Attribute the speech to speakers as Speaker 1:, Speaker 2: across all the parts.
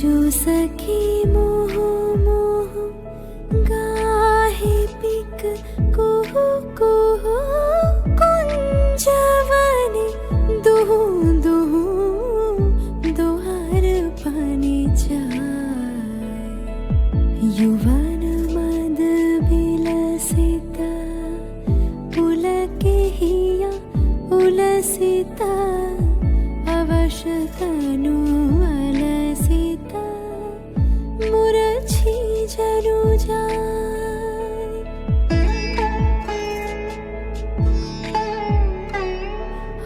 Speaker 1: जो सखी मोह मोह गाहे पिक कुहु कुहु कुंजवने दुहु दुहु दोहार पानी जाए युवन मद विलसिता पुलके हिया उलसिता अवशतनु अलसिता मुरझी जनु जाए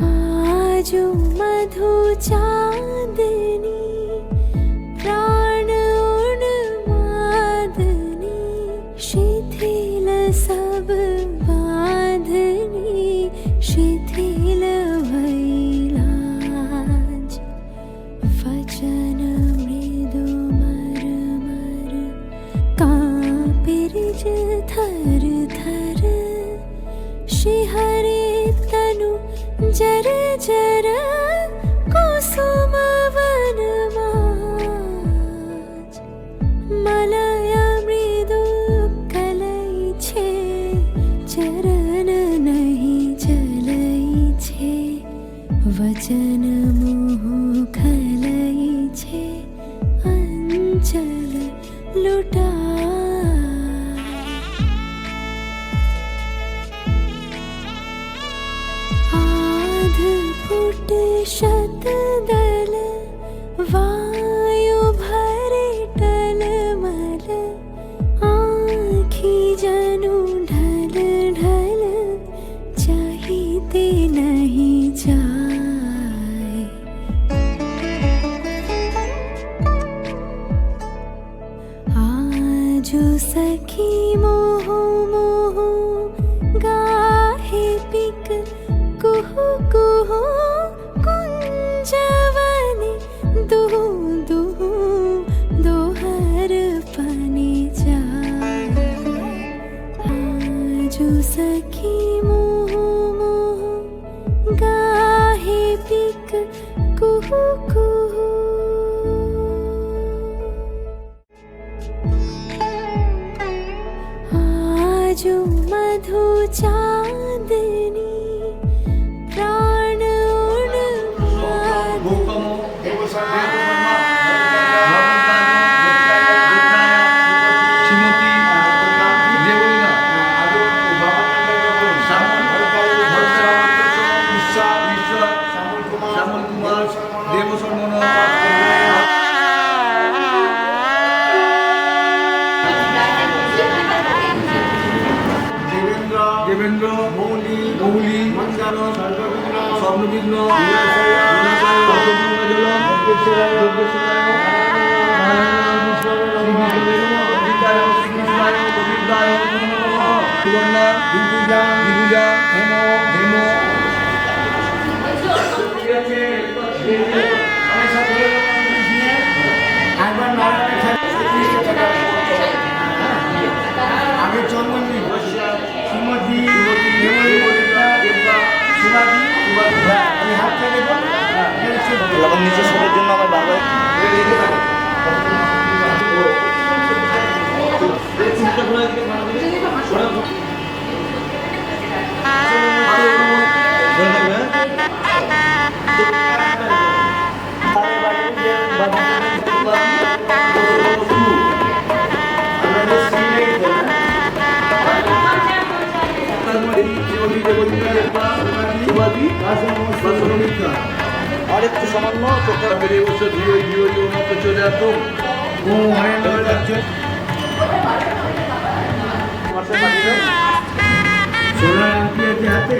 Speaker 1: आजो मधु चांदनी प्राण उन्मादनी शिथिल सब बांधनी शिथिल भैलाज वचन मृदु मर मर कांपिरिज थर थर शिहरे तनु जर जर कुसुम वन माज मलय मृदु कलई छे चरण नहीं चलई छे वचन मोह खलई छे अंचल लुटा फुट शतदल वायु भरे टलमल आँखी जनु ढल ढल चाहते नहीं जाए आजो सखी मोह मोह गाहे पिक कुहु कुहु कुंजवने दुहु दुहु दोहर पानी जाए आजो सखी मोह मोह गाहे पिक कुहु कुहु आजो मधु चांदनी प्राण
Speaker 2: देवेंद्र मौली मौली मंजानन स्वर्णविघ्न সুবর্ণা দিগুজা দিগুজা হেমো হেমো आगे चंदन सुमति
Speaker 3: নিচে শোনার জন্য আমার বাবা और एक सामान्य चोखा मेरे उस धीरे धीरे उन्नत चले आतो वो हरियाणा राज्य सोलह एमपी के हाथे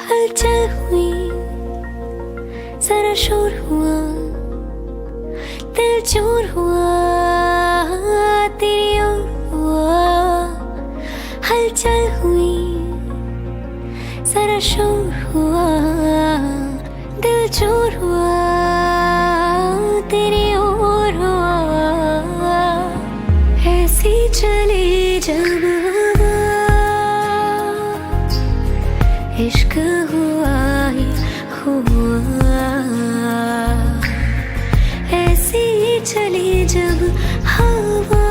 Speaker 1: हलचल हुई जरा शोर हुआ दिल चोर हुआ तेरी ओर हुआ हलचल हुई जरा शोर हुआ दिल चोर हुआ तेरी ओर हुआ ऐसी चली जब इश्क हुआ ही हुआ ऐसी चली जब हवा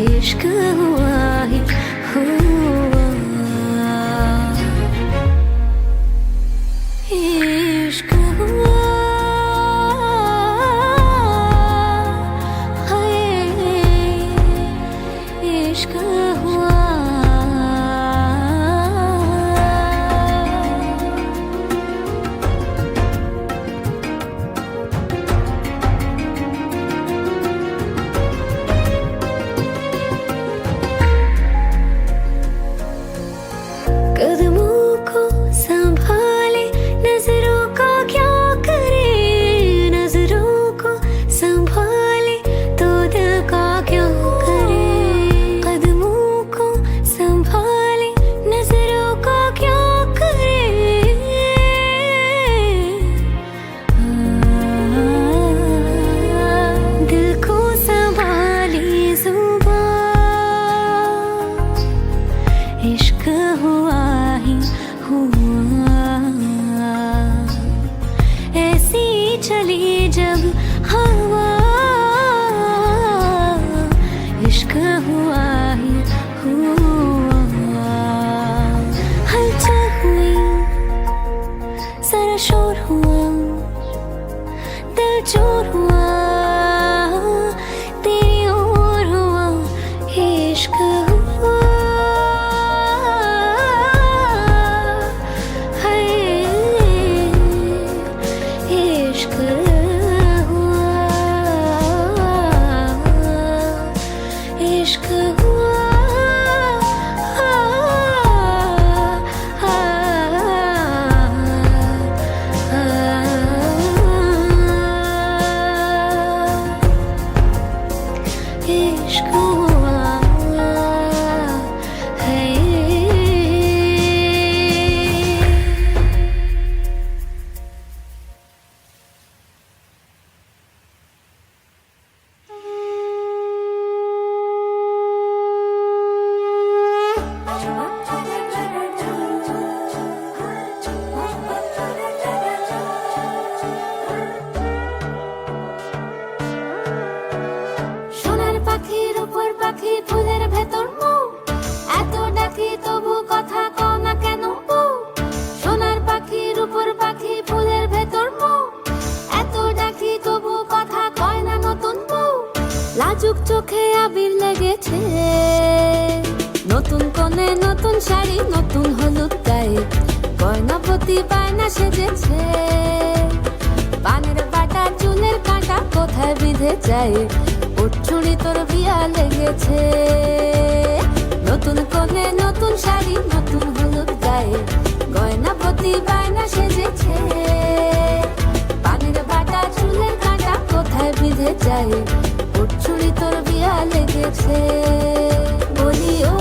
Speaker 1: इश्क हुआ ही हुआ इश्क हुआ इश्क हुआ कदमों को संभाले नजरों का क्या करे नजरों को संभाले तो दिल का क्या करे कदमों को संभाले नजरों का क्या करे दिल को संभाले जुबान इश्क हुआ ही हुआ ऐसी चली जब हवा इश्क हुआ ही हुआ हलचल हुई जरा शोर हुआ दिल चोर हुआ तेरी ओर हुआ इश्क हुआ इश्क हुआ इश्क हुआ इश्क हुआ সোনার পাখির উপর পাখি ফুলের ভেতর মৌ এত ডাকি তবু কথা কও না কেন বউ সোনার পাখির উপর পাখি ফুলের ভেতর মৌ এত ডাকি তবু কথা কয় না নতুন বউ লাজুক চোখে আবির লেগেছে নতুন কোণে নতুন শাড়ি নতুন হলুদ গায়ে গয়নাপতি বায়না সেজেছে পানের বাটা চুলের কাঁটা কোথায় বিঁধে যায় উঠছুড়ি তোর বিয়া লেগেছে নতুন কোণে নতুন শাড়ি নতুন হলুদ গায়ে গয়নাপতি বায়না সেজেছে পানের বাটা চুলের কাঁটা কোথায় বিঁধে যায় উঠছুড়ি তোর বিয়া লেগেছে বলি ও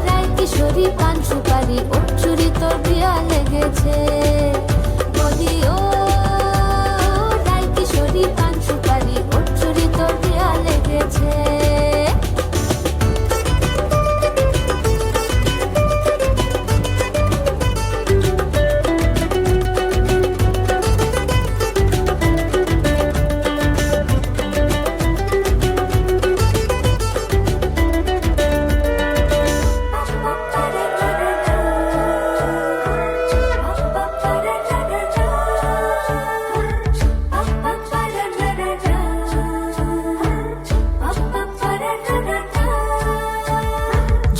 Speaker 1: রায় কিশোরী পান সুপারি লেগেছে। বলি ও রায় কিশোরী পান সুপারি ওর চুরি তোর দিয়া লেগেছে।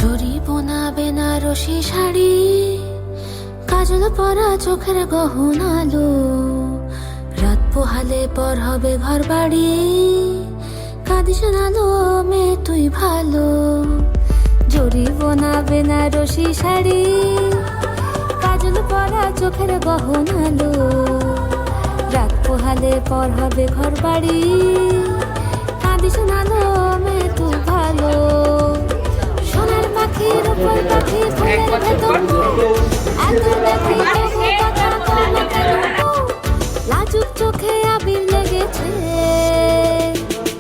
Speaker 1: জরি বোনা বেনারসি শাড়ি কাজল পরা চোখের গহনালো রাত পোহালে পর হবে ঘর বাড়ি কাঁদিস নালো মেয়ে তুই ভালো। জরি বোনা বেনারসি শাড়ি কাজল পরা চোখের গহনালো রাত পোহালে পর হবে ঘর বাড়ি কাঁদিস নালো মেয়ে তুই ভালো। সোনার পাখির উপর পাখি ফুলের ভেতর এত দেখি তবু কথা বলা কেন? লাজুক চোখে আবির লেগেছে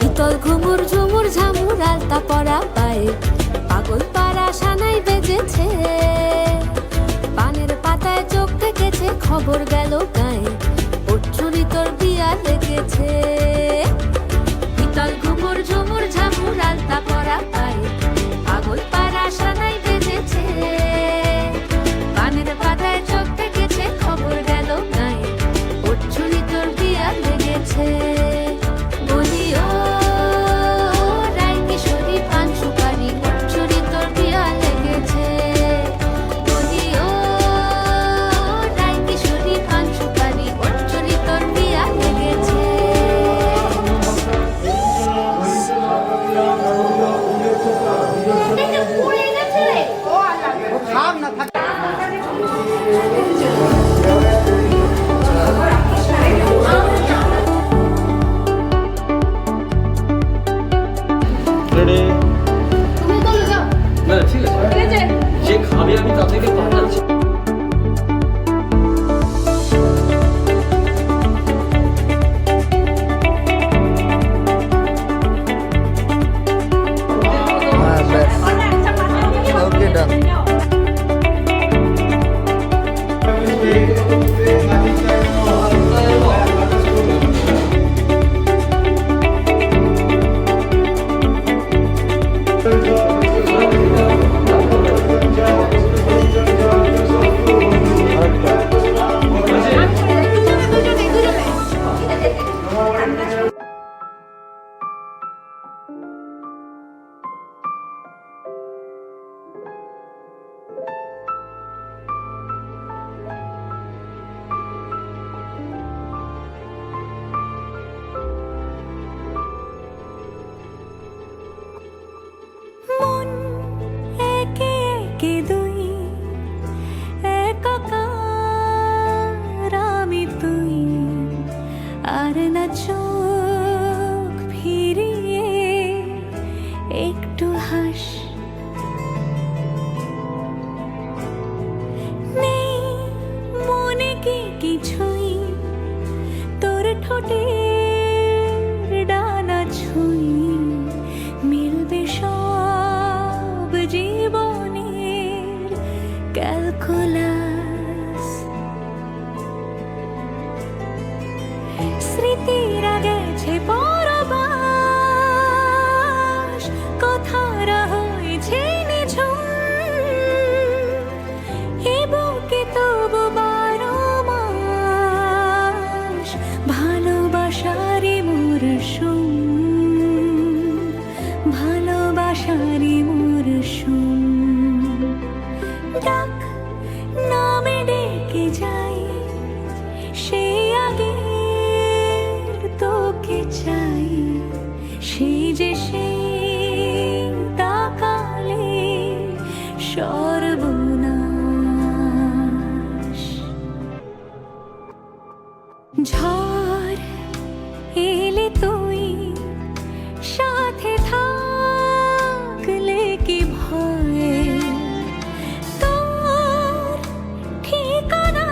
Speaker 1: ইতল ঘুমুর ঝুমুর ঝামুর আলতা পরা পায়ে পাগল পাড়া সানাই বেজেছে। পানের পাতায় চোখ থেকেছে খবর গেল গায়ে ওর চুরি তোর বিয়া লেগেছে। ইতল ঘুমুর ঝুমুর ঝামুর আলতা পরা পায়ে পাগল পাড়া সানাই বেজেছে। পানের পাতায় চোখ থেকেছে খবর গেল গায়ে ওর চুরি তোর বিয়া লেগেছে। বলি ও রায় কিশোরী পান সুপারি ওর চুরি তোর বিয়া লেগেছে। বলি ও রায় কিশোরী পান সুপারি ওর চুরি তোর বিয়া লেগেছে।
Speaker 3: না ঠিক আছে, যে খাবে আমি তা থেকে পাঠাচ্ছি।
Speaker 2: ওকে ডান।
Speaker 1: মন একে একে দুই একাকার আমি তুই আর না চোখ ফিরিয়ে একটু হাস। নেই মনে কি কিছুই তোর ঠোঁটের ডানা ছুঁই মিলবে সব জীবনের ক্যালকুলাস। স্মৃতিরা গেছে পরবাস কথারা হয়েছে নিঝুম এ বুকে তবু 12 মাস ভালোবাসারই মরশুম ভালোবাসারই মরশুম। ডাক নামে ডেকে যাই সে আগের তোকে চাই সে যে সে তাকালে সর্বনাশ। ঝড় এলে তুই সাথে থাকলে কি ভয় তোর ঠিকানা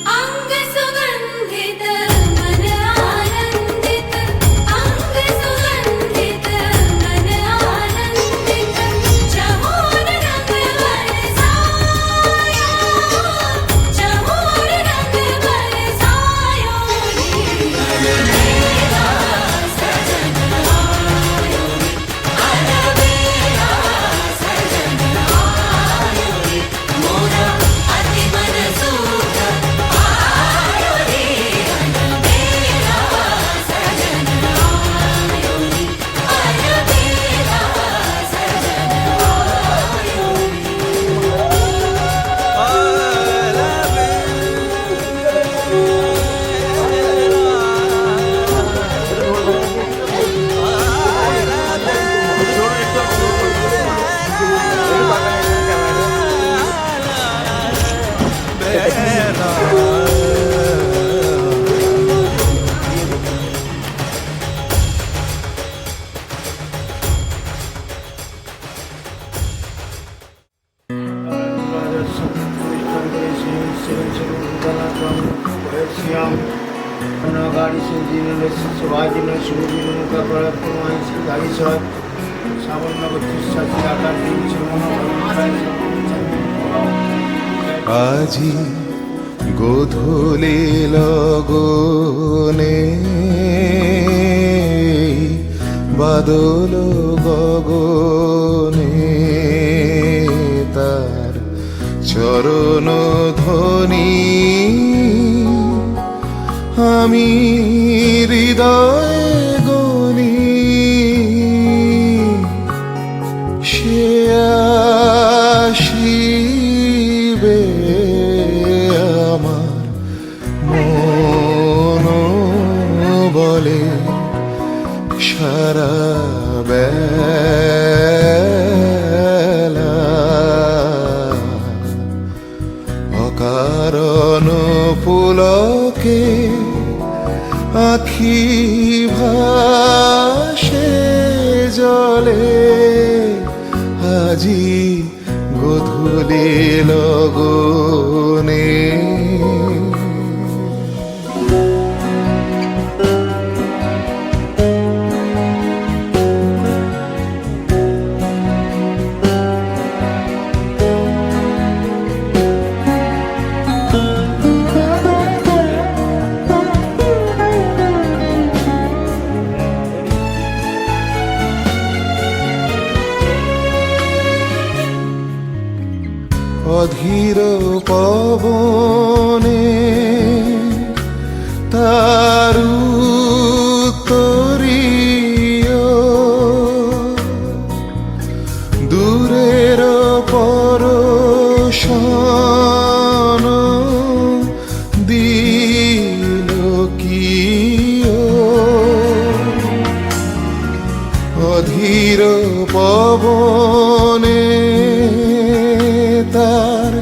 Speaker 1: अंग सुगंधित मन आनंदित अंग सुगंधित मन आनंदित चहुर रंग बरसायो चहुर रंग बरसायो मेरा सजन आयो अलबेला सजन आयो मोरा अति मन सुख आयो रे अलबेला सजन आयो अलबेला सजन
Speaker 2: গাড়ি সেদিনের সবাইদিন সুদিন মুখা করে কোনো আইসি গাড়ি সব সামান্য বিশ্বাসী আকার দিয়েছে
Speaker 4: আজি গোধূলি লগনে বাদল গগনে তার চরণ ধ্বনি আমি হৃদয় গনি সে আসিবে আমার মন বলে সারা বেলা অকারণ পুলকে আখি ভাসে জলে আজি গধূলি লগনে অধীর পবনে তারু তরীয় দূরের পরশন দিল কিয় অধীর পবনে তার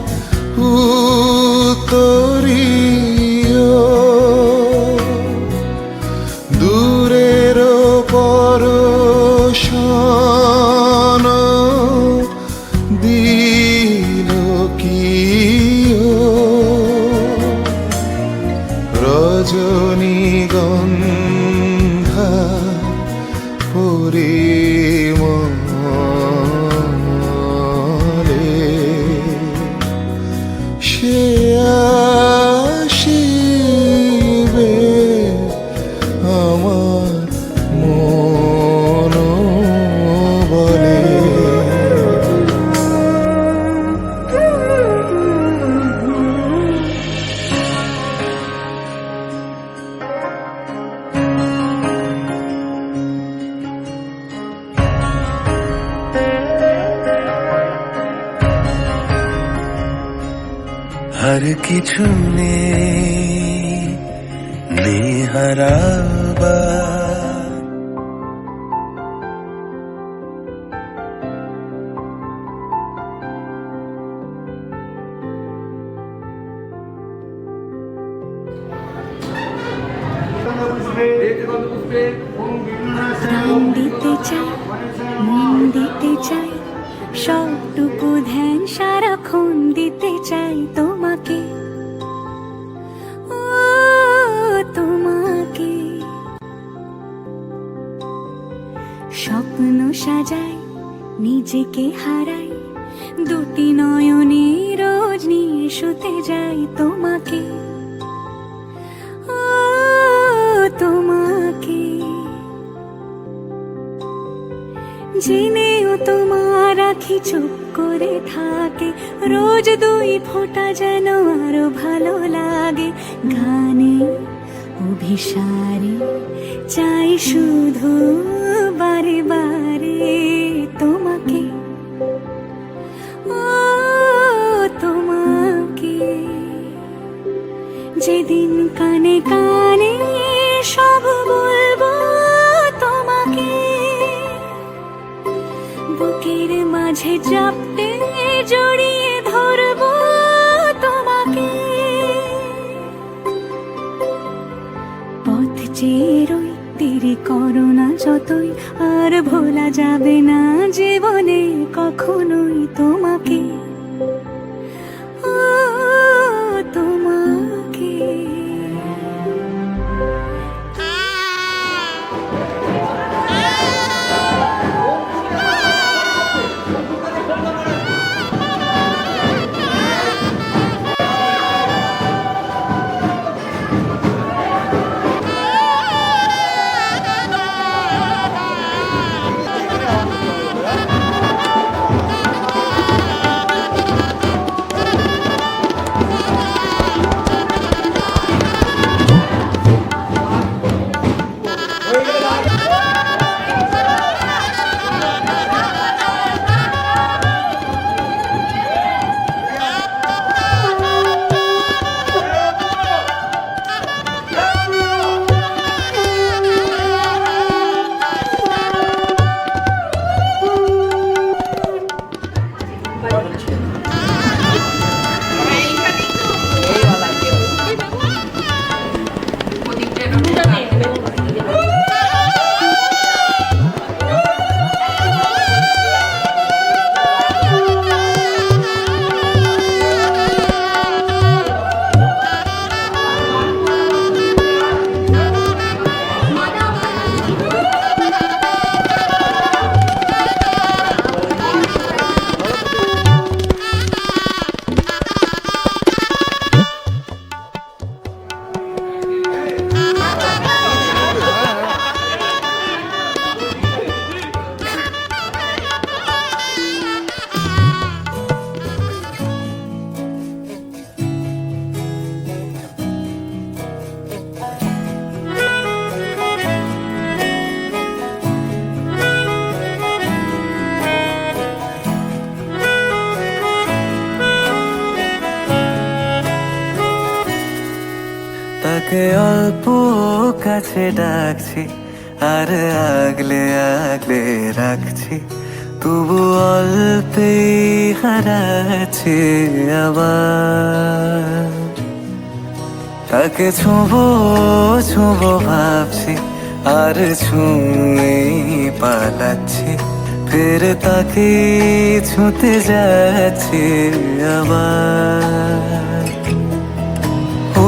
Speaker 4: দিল কি ও রজনীগন্ধা পরিমলে সে আসিবে আমার মন বলে।
Speaker 5: हर किछु ने हराबा
Speaker 6: প্রাণ দিতে চাই, মন দিতে চাই, সবটুকু ধ্যান সারাক্ষণ দিতে চাই তোমাকে, ও তোমাকে। স্বপ্ন সাজাই, নিজেকে হারাই, দুটি নয়নে রোজ নিয়ে শুতে যাই তোমাকে, ও তোমাকে। জেনেও তোমার আখি চুপ করে থাকে, রোজ দুই ফোঁটা যেন আরো ভালো লাগে। গানে অভিসারে চাই শুধু বারে বারে তোমাকে, ও তোমাকে। যেদিন কানে কানে সব বলবো তোমাকে, বুকের মাঝে চাপতে জড়িয়ে ধরবো তোমাকে। পথ চেয়ে রই, দেরি করো না যতই, আর ভোলা যাবে না জীবনে কখনোই তোমাকে, ও তোমাকে।
Speaker 5: তাকে অল্প কাছে ডাকছি, আর আগলে আগলে রাখছি, তবু অল্পে হারাচ্ছি আবার। তাকে ছুঁবো ছুঁবো ভাবছি, আর ছুঁয়ে পালাচ্ছি, ফের তাকে ছুঁতে যাচ্ছে আবার।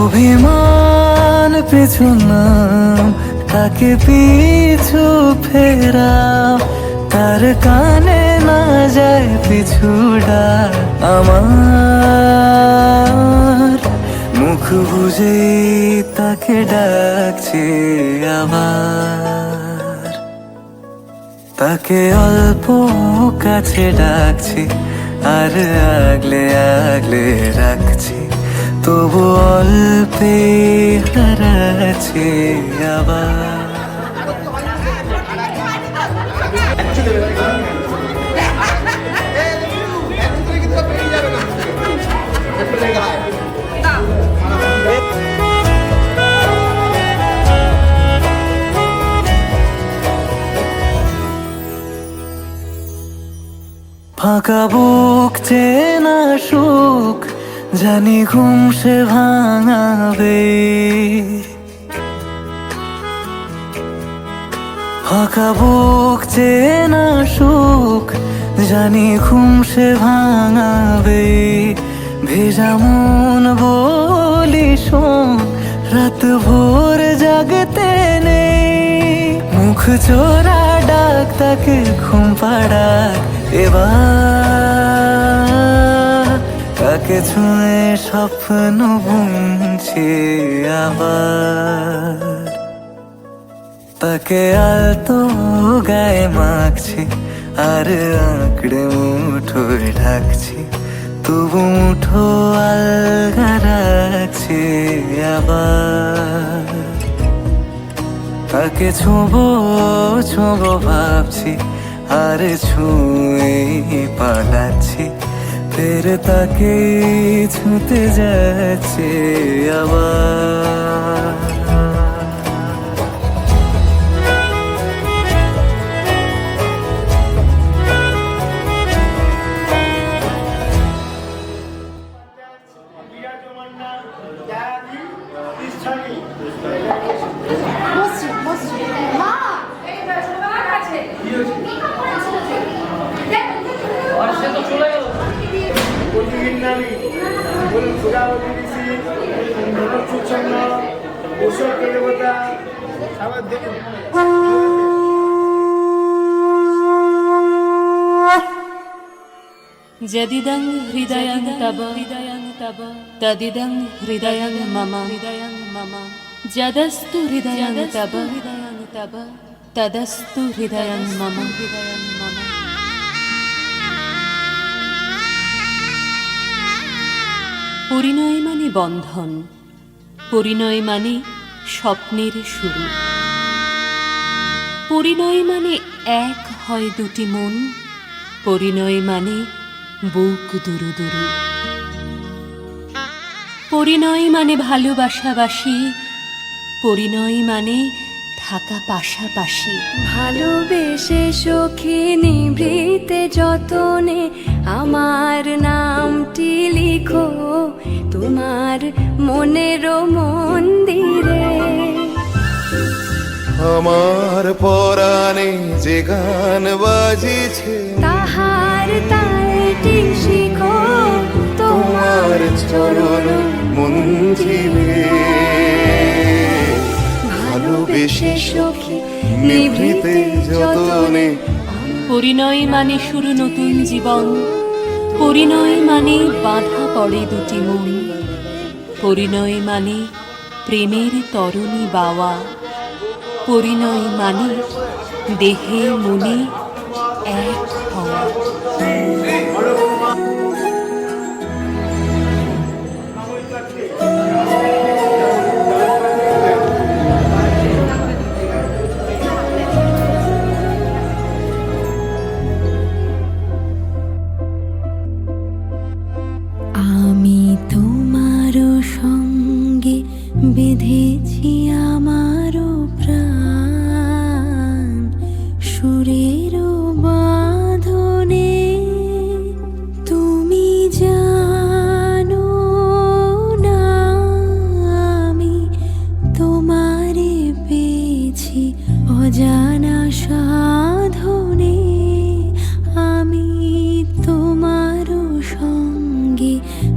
Speaker 5: অভিমান পিছু নাম, তাকে পিছু ফেরাও, তার কানে না যায় পিছু ডাক আমার। মুখ বুঝেই তাকে ডাকছে আবার। তাকে অল্প কাছে ডাকছি, আর আগলে আগলে রাখছি, তবু অল্পে হারাচ্ছি আবার। ফাঁকা বুক চেনা সুখ, জানি ঘুম সে ভাঙাবে। ফাঁকা বুক চেনা সুখ, জানি ঘুম সে ভাঙাবে। ভেজা মন বলি শোন, রাত ভোর জাগতে নেই। মুখ চোরা ডাক, তাকে ঘুম পাড়াক এবার। তাকে ছুঁয়ে স্বপ্ন বুনছি আবার। তাকে আলতো গায়ে মাখছি, আর আঁকড়ে মুঠোয় ঢাকছি, তবু মুঠো আলগা রাখছি আবার। তাকে ছোঁবো ছোঁবো ভাবছি, আর ছুঁয়ে পালাচ্ছি, ফের তাকে ছুঁতে যাচ্ছে আবার।
Speaker 6: যদিদং হৃদয়ং তব তদিদং হৃদয়ং মম যদস্তু হৃদয়ং তব তদস্তু হৃদয়ং মম। পরিণয় মানে বন্ধন, পরিণয় মানে স্বপ্নের শুরু, পরিণয় মানে এক হয় দুটি মন, পরিণয় মানে বুক দুরু দুরু। পরিণয় মানে ভালোবাসাবাসি, পরিণয় মানে থাকা পাশাপাশি।
Speaker 1: ভালোবেসে সখী নিভৃতে যতনে আমার নামটি লিখো তোমার মনের মন্দিরে।
Speaker 4: আমার পরাণে যে গান বাজিছে,
Speaker 1: তাহার তালটি শিখো
Speaker 4: তোমার চরণ মঞ্জিলে। ভালোবেসে সখী নিভৃতে যতনে।
Speaker 6: পরিণয় মানে শুরু নতুন জীবন, পরিণয় মানে বাঁধা পড়ে দুটি মন, পরিণয় মানে প্রেমের তরণী বাওয়া, পরিণয় মানে দেহে মনে এক হওয়া।
Speaker 1: আমি তোমার সঙ্গে বেঁধেছি আমারও প্রাণ, সুরের বাঁধ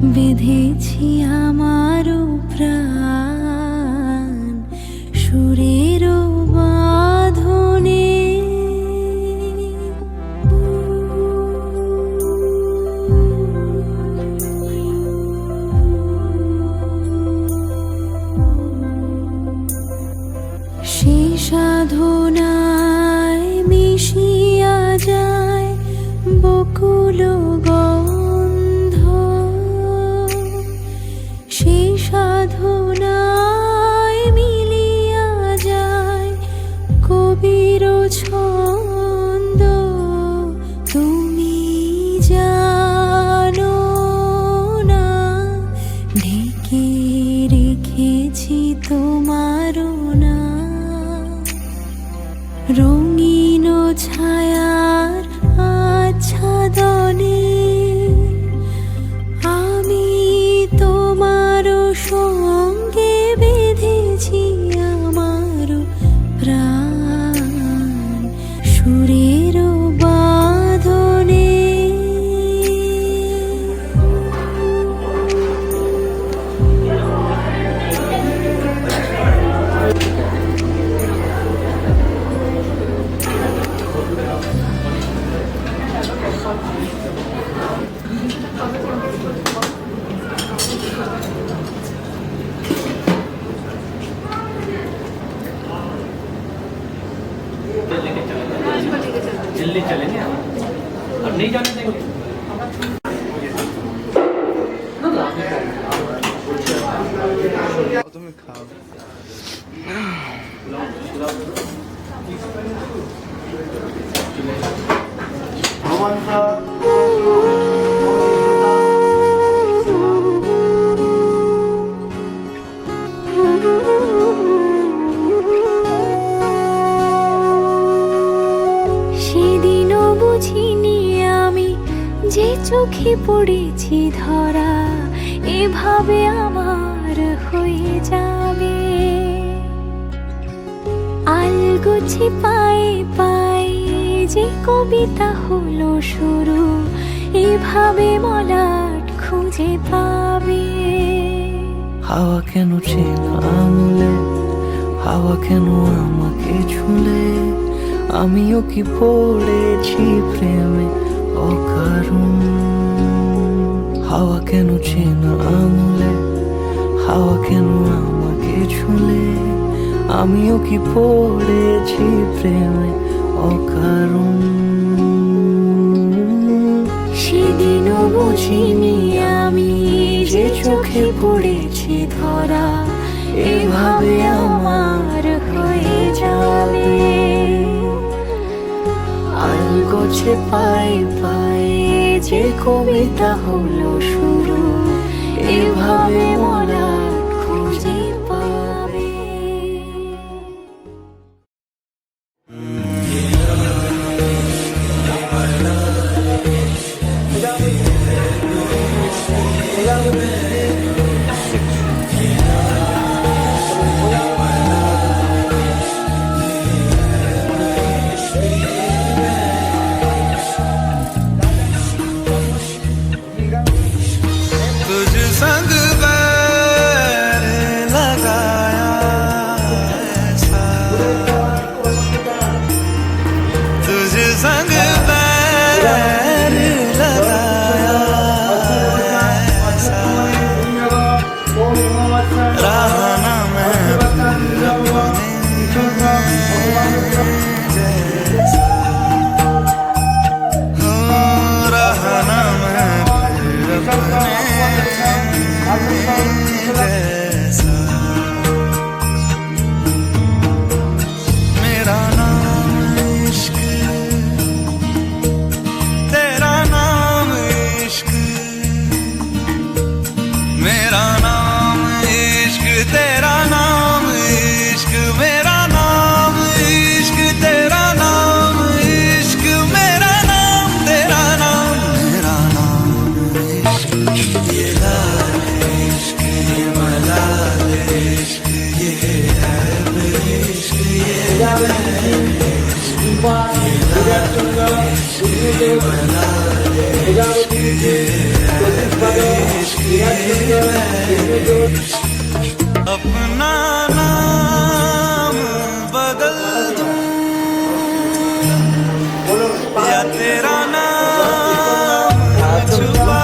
Speaker 6: বেঁধেছি আমারও প্রাণ সুরের বাঁধনে। সে সাধনায় মিশিয়া যায় বকুল গন্ধ, সে সাধনায় মিলিয়া যায় কবির ছন্দ। তুমি জানো না ঢেকে রেখেছি তোমার না রঙিন ছায়ার আচ্ছাদনে। আমি তোমার সঙ্গে বেঁধেছি আমার প্রাণ সুরের বাঁধনে।
Speaker 7: दिल्ली चलेंगे हम, अब नहीं जाने देंगे।
Speaker 2: তুমি খাও।
Speaker 6: সেদিনও বুঝিনি আমি যে চোখে পড়েছি ধরা এভাবে আমার হয়ে যাবে। আলগোছে পায়ে পায়ে যে কবিতা হলো শুরু এভাবে মলাট খুঁজে পাবে।
Speaker 5: হাওয়া কেন চেনা আঙুলে, হাওয়া কেন আমাকে ছুলে, আমিও কি পড়েছি প্রেমে অকারণ। হাওয়া কেন চেনা আঙুলে, হাওয়া কেন আমাকে ছুলে, আমিও কি পড়েছি প্রেমে অকারণ।
Speaker 6: সেদিনও বুঝিনি আমি যে চোখে পড়েছি ধরা এভাবে আমার হয়ে যাবে। আলগোছে পায়ে পায়ে যে কবিতা হলো শুরু এভাবে মলাট খুঁজে পাবে।
Speaker 5: तुझ संग बैर लगाया ऐसा, तुझ संग बैर लगाया ऐसा, रहा ना मैं जैसा, हो रहा ना मैं अपने जैसा। मेरा नाम इश्क, तेरा नाम इश्क, मेरा नाम इश्क, तेरा नाम इश्क, मेरा नाम इश्क, तेरा नाम इश्क, मेरा नाम तेरा नाम, मेरा नाम इश्क। ये लाल इश्क, ये मलाल इश्क, ये है इश्क, ये है इश्क, ये लाल इश्क, ये मलाल इश्क, ये है इश्क, अपना नाम बदल दूं या तेरा नाम छुपा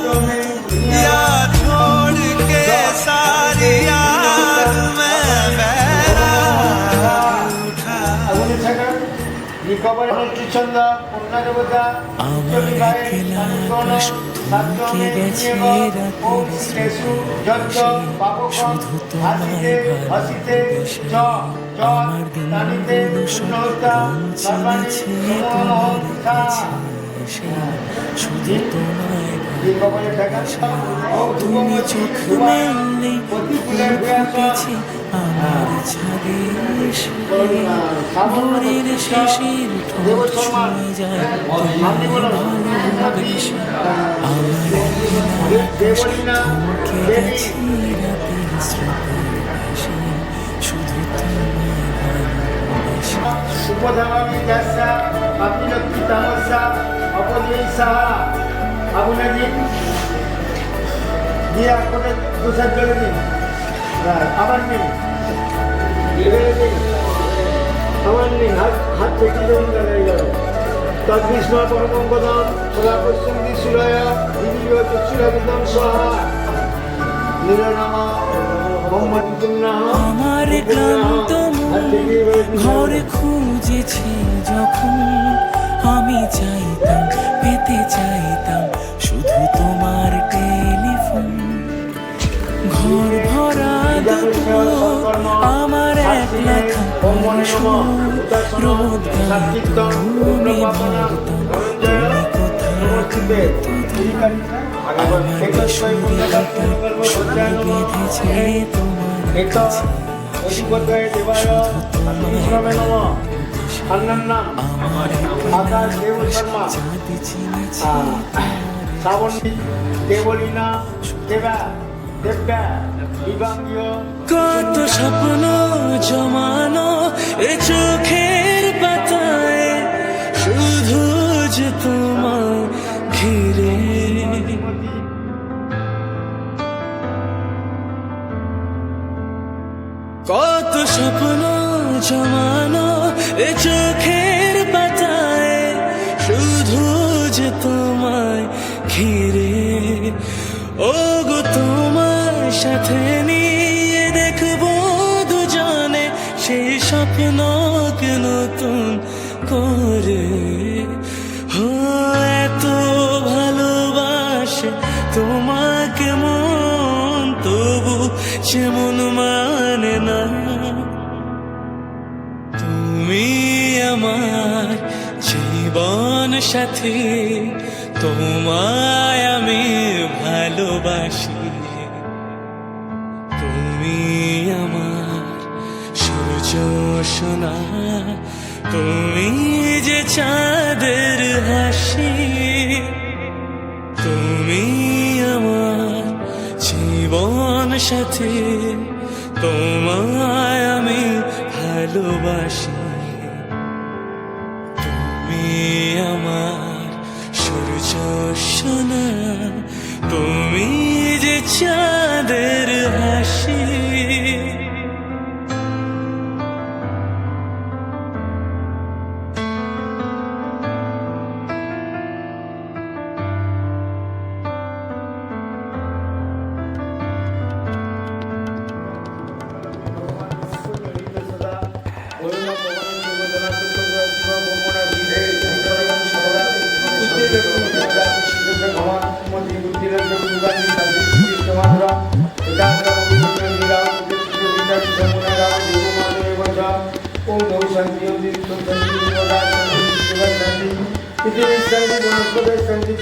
Speaker 5: लूं या छोड़ के सारी याद मैं बैराग उठा
Speaker 2: রিকভারি হচ্ছে ছন্দ কন্যা দেবতা
Speaker 8: আমার একলা আকাশ থমকে গেছে রাতের স্রোতে শুধু তোমায় ভালোবেসে আমার দিনগুলো সব রং চিনেছে তোমার কাছে এসে শুধু তোমায় ভালোবেসে তুমি চোখ মেললে ফুল ফুটেছে আমার ছাদে এসে ভোরের শেষের ঠোঁট ছুঁয়ে যায় তোমায় ভালোবেসে আমার আকাশ থমকে গেছে রাতের স্রোতে এসে শুধু তোমায় ভালোবেসে
Speaker 2: উপধামামি দাসা অপিলক্তি তামসা অপদেই সাহা আগুনে দিন দিয়ে করে দুসার জলে দিন আবার নিন এবারে দিন আবার নিন হাত থেকে জমি দাঁড়িয়ে গেল তদ্বিষ্ণ পরমঙ্গদম সদা পশ্চিম সুরয় দিদিও চক্ষুরাবিদম সহা নিরনামা মোহাম্মদ পুণ্যাহ
Speaker 8: আমার ক্লান্ত মন ঘর খুঁজেছে যখন আমি চাইতাম পেতে চাইতাম শুধু তোমার টেলিফোন ঘর ভরা দুপুর আমার একলা থাকার রোদ গাইতো তুমি ভাবতাম তুমি কোথায় আমার শরীরটা সুরে বেঁধেছে তোমার কাছে শুধু তোমায় আমার
Speaker 2: আকাশ দেব শর্মা
Speaker 8: চাঁদ চিনেছে
Speaker 2: শ্রাবণ দেবলীনা দেবা দেবকা বিভাগীয়
Speaker 8: কত স্বপ্ন জমানো এ চোখের পাতায় শুধু যে তোমার ঘিরে কত স্বপ্ন জমানো এ চোখের পাতায় শুধু যে তোমায় ঘিরে ও গো তোমার সাথে নিয়ে দেখবো দুজনে সেই স্বপ্নকে নতুন করে ও এত ভালোবাসে তোমাকে মন তবু যেমন মানে না তুমি আমার জীবন সাথী তোমায় আমি ভালোবাসি তুমি আমার সূর্য সোনা তুমি যে চাঁদের হাসি তুমি আমার জীবন সাথী তোমায় আমি ভালোবাসি তুমি আমার সূর্য সোনা তুমি যে চাঁদের হাসি
Speaker 2: শান্তি বনস্পতি শান্তি